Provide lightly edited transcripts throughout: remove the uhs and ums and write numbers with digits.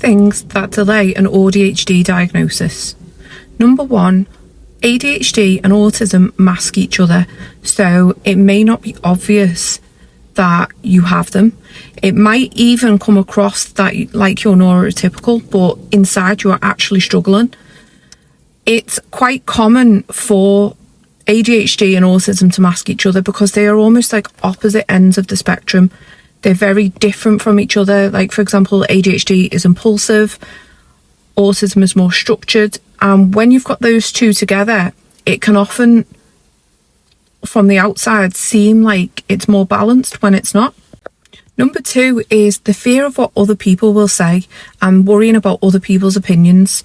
things that delay an AuDHD diagnosis. Number one, ADHD and autism mask each other, so it may not be obvious that you have them. It might even come across that like you're neurotypical, but inside you are actually struggling. It's quite common for ADHD and autism to mask each other because they are almost like opposite ends of the spectrum. They're very different from each other. Like, for example, ADHD is impulsive, autism is more structured. And when you've got those two together, it can often, from the outside, seem like it's more balanced when it's not. Number two is the fear of what other people will say and worrying about other people's opinions.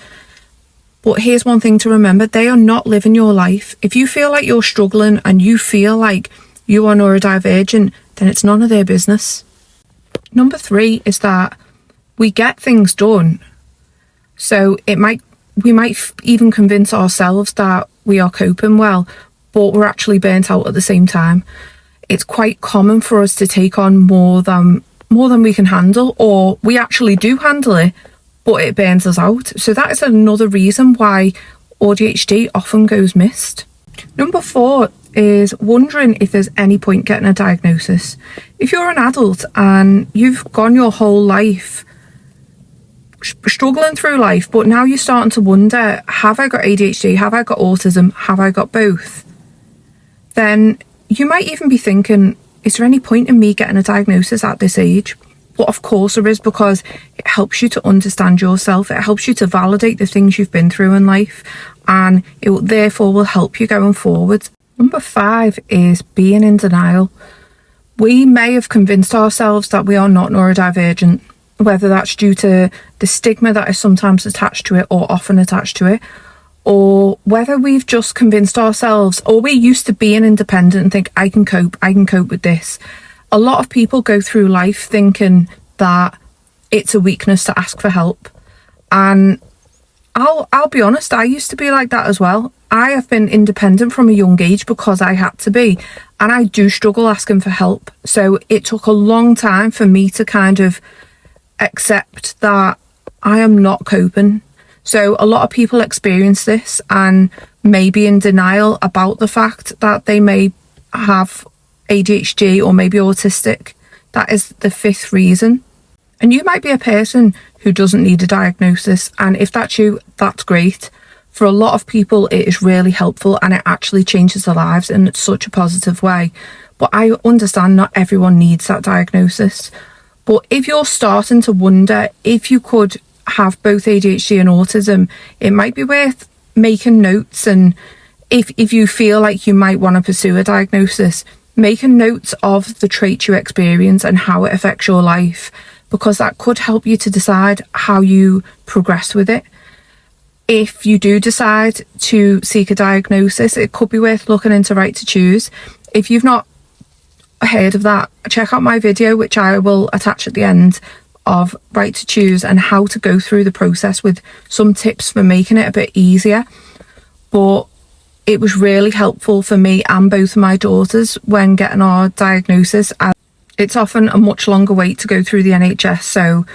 But here's one thing to remember: they are not living your life. If you feel like you're struggling and you feel like you are neurodivergent, then it's none of their business. Number three is that we get things done. So we might even convince ourselves that we are coping well, but we're actually burnt out at the same time. It's quite common for us to take on more than we can handle, or we actually do handle it, but it burns us out. So that is another reason why AuDHD often goes missed. Number four is wondering if there's any point getting a diagnosis. If you're an adult and you've gone your whole life struggling through life, but now you're starting to wonder, have I got ADHD? Have I got autism? Have I got both? Then you might even be thinking, is there any point in me getting a diagnosis at this age? But of course there is, because it helps you to understand yourself. It helps you to validate the things you've been through in life, and it therefore will help you going forward. Number five is being in denial. We may have convinced ourselves that we are not neurodivergent, whether that's due to the stigma that is sometimes attached to it or often attached to it, or whether we've just convinced ourselves, or we're used to being independent and think, I can cope with this. A lot of people go through life thinking that it's a weakness to ask for help. And I'll be honest, I used to be like that as well. I have been independent from a young age because I had to be, and I do struggle asking for help. So it took a long time for me to kind of accept that I am not coping. So a lot of people experience this and may be in denial about the fact that they may have ADHD or maybe autistic. That is the fifth reason. And you might be a person who doesn't need a diagnosis, and if that's you, that's great. For a lot of people it is really helpful and it actually changes their lives in such a positive way. But I understand not everyone needs that diagnosis. But if you're starting to wonder if you could have both ADHD and autism, it might be worth making notes. And if you feel like you might want to pursue a diagnosis, making notes of the traits you experience and how it affects your life, because that could help you to decide how you progress with it. If you do decide to seek a diagnosis, it could be worth looking into Right to Choose. If you've not heard of that, check out my video, which I will attach at the end, of Right to Choose and how to go through the process with some tips for making it a bit easier. But it was really helpful for me and both of my daughters when getting our diagnosis. It's often a much longer wait to go through the NHS, so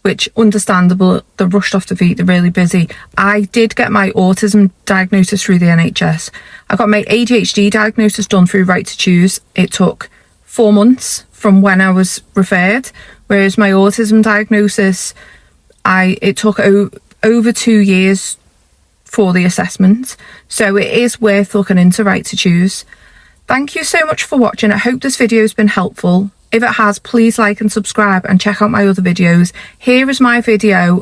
which understandable, they're rushed off the feet, they're really busy. I did get my autism diagnosis through the NHS. I got my ADHD diagnosis done through Right to Choose. It took 4 months from when I was referred, whereas my autism diagnosis, it took over 2 years for the assessment. So it is worth looking into Right to Choose. Thank you so much for watching. I hope this video has been helpful. If it has, please like and subscribe and check out my other videos. Here is my video